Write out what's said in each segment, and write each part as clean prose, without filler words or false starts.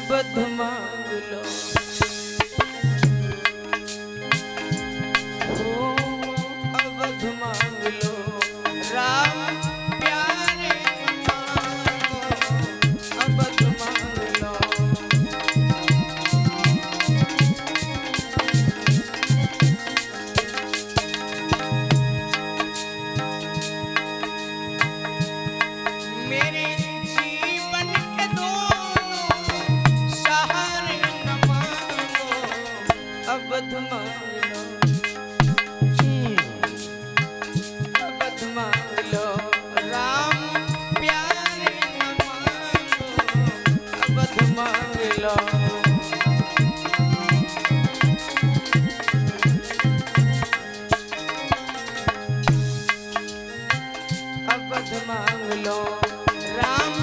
अवध मांग लो, ओ अवध मांग लो, राम प्यारे मांगो, अवध मांग लो। मेरे जीवन के दोनों सहारे न मांगो, अवध मांग लो, अवध मांग लो, राम प्यारे न मांगो, अवध मांग लो। अवध मांग लो, राम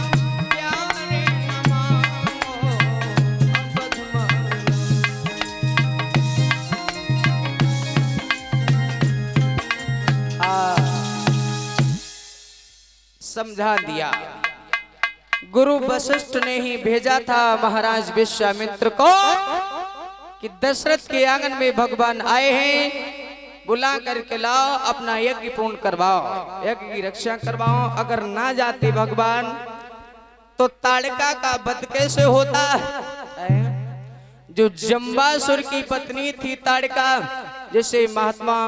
प्यारे न मांगो, अवध मांग लो। समझा दिया। गुरु वशिष्ठ ने ही भेजा था महाराज विश्वामित्र को कि दशरथ के आंगन में भगवान आए हैं, बुला करके लाओ, अपना यज्ञ पूर्ण करवाओ, यज्ञ की रक्षा करवाओ। अगर ना जाते भगवान तो ताड़का का वध कैसे होता? जो जंबासुर की पत्नी थी ताड़का, जिसे महात्मा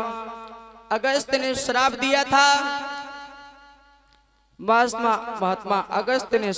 अगस्त्य ने श्राप दिया था, महात्मा अगस्त्य ने